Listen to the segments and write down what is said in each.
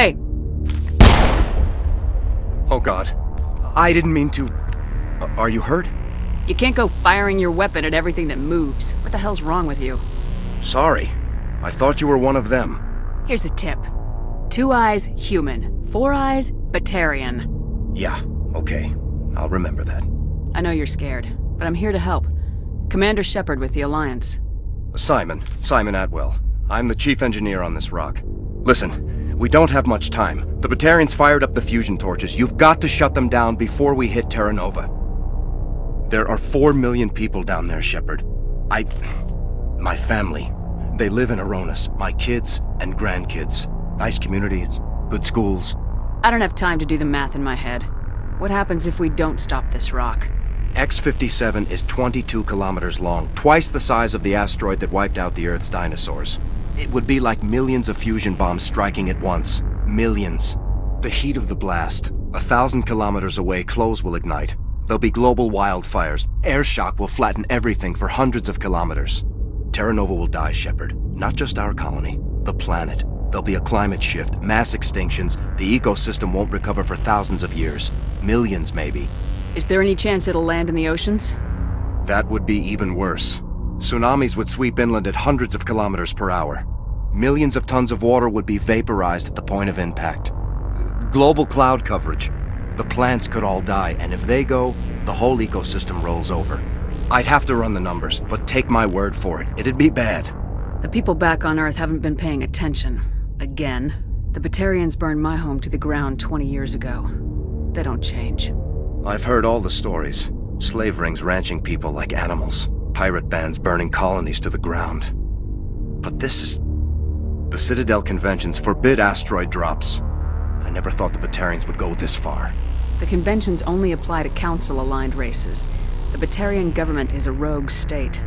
Hey! Oh God. I didn't mean to... Are you hurt? You can't go firing your weapon at everything that moves. What the hell's wrong with you? Sorry. I thought you were one of them. Here's a tip. 2 eyes, human. 4 eyes, batarian. Yeah, okay. I'll remember that. I know you're scared, but I'm here to help. Commander Shepard with the Alliance. Simon Atwell. I'm the Chief Engineer on this rock. Listen, we don't have much time. The Batarians fired up the fusion torches. You've got to shut them down before we hit Terra Nova. There are 4 million people down there, Shepard. My family, they live in Aronis. My kids and grandkids. Nice communities, good schools. I don't have time to do the math in my head. What happens if we don't stop this rock? X-57 is 22 kilometers long, twice the size of the asteroid that wiped out the Earth's dinosaurs. It would be like millions of fusion bombs striking at once. Millions. The heat of the blast. 1,000 kilometers away, clothes will ignite. There'll be global wildfires. Air shock will flatten everything for hundreds of kilometers. Terra Nova will die, Shepard. Not just our colony. The planet. There'll be a climate shift, mass extinctions. The ecosystem won't recover for thousands of years. Millions, maybe. Is there any chance it'll land in the oceans? That would be even worse. Tsunamis would sweep inland at hundreds of kilometers per hour. Millions of tons of water would be vaporized at the point of impact. Global cloud coverage. The plants could all die, and if they go, the whole ecosystem rolls over. I'd have to run the numbers, but take my word for it. It'd be bad. The people back on Earth haven't been paying attention. Again. The Batarians burned my home to the ground 20 years ago. They don't change. I've heard all the stories. Slave rings ranching people like animals. Pirate bands burning colonies to the ground. But this is... The Citadel conventions forbid asteroid drops. I never thought the Batarians would go this far. The conventions only apply to Council-aligned races. The Batarian government is a rogue state.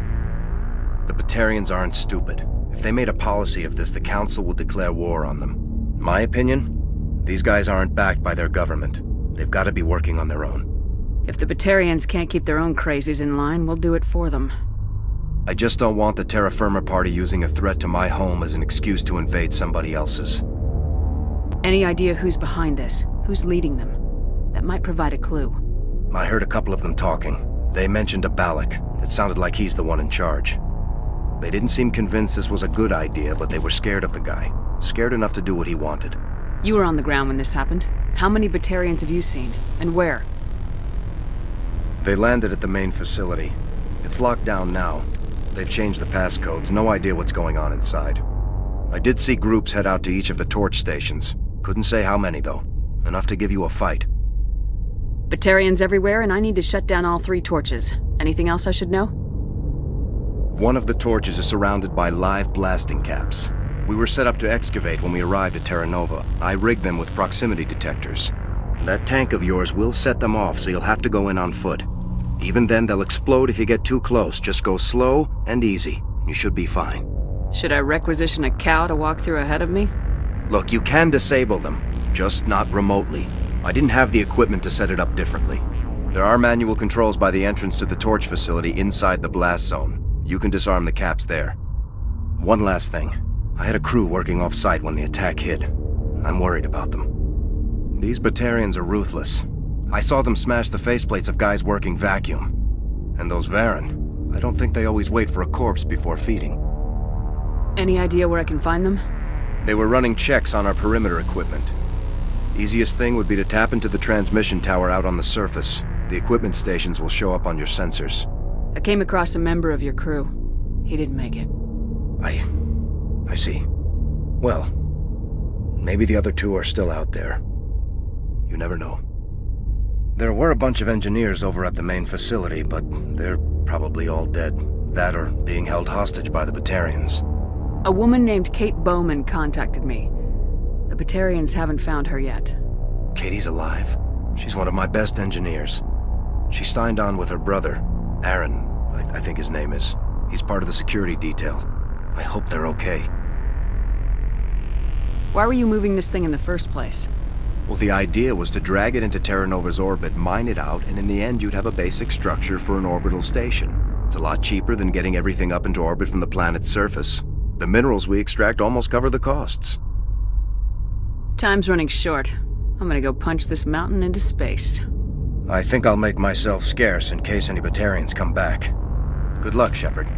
The Batarians aren't stupid. If they made a policy of this, the Council would declare war on them. My opinion? These guys aren't backed by their government. They've got to be working on their own. If the Batarians can't keep their own crazies in line, we'll do it for them. I just don't want the Terra Firma Party using a threat to my home as an excuse to invade somebody else's. Any idea who's behind this? Who's leading them? That might provide a clue. I heard a couple of them talking. They mentioned a Balak. It sounded like he's the one in charge. They didn't seem convinced this was a good idea, but they were scared of the guy. Scared enough to do what he wanted. You were on the ground when this happened. How many Batarians have you seen? And where? They landed at the main facility. It's locked down now. They've changed the passcodes. No idea what's going on inside. I did see groups head out to each of the torch stations. Couldn't say how many, though. Enough to give you a fight. Batarians everywhere, and I need to shut down all 3 torches. Anything else I should know? One of the torches is surrounded by live blasting caps. We were set up to excavate when we arrived at Terra Nova. I rigged them with proximity detectors. That tank of yours will set them off, so you'll have to go in on foot. Even then, they'll explode if you get too close. Just go slow and easy. You should be fine. Should I requisition a cow to walk through ahead of me? Look, you can disable them, just not remotely. I didn't have the equipment to set it up differently. There are manual controls by the entrance to the torch facility inside the blast zone. You can disarm the caps there. One last thing. I had a crew working off-site when the attack hit. I'm worried about them. These Batarians are ruthless. I saw them smash the faceplates of guys working vacuum. And those Varen, I don't think they always wait for a corpse before feeding. Any idea where I can find them? They were running checks on our perimeter equipment. Easiest thing would be to tap into the transmission tower out on the surface. The equipment stations will show up on your sensors. I came across a member of your crew. He didn't make it. I see. Well, maybe the other 2 are still out there. You never know. There were a bunch of engineers over at the main facility, but they're probably all dead. That or being held hostage by the Batarians. A woman named Kate Bowman contacted me. The Batarians haven't found her yet. Katie's alive. She's one of my best engineers. She signed on with her brother, Aaron, I think his name is. He's part of the security detail. I hope they're okay. Why were you moving this thing in the first place? Well, the idea was to drag it into Terra Nova's orbit, mine it out, and in the end you'd have a basic structure for an orbital station. It's a lot cheaper than getting everything up into orbit from the planet's surface. The minerals we extract almost cover the costs. Time's running short. I'm gonna go punch this mountain into space. I think I'll make myself scarce in case any batarians come back. Good luck, Shepard.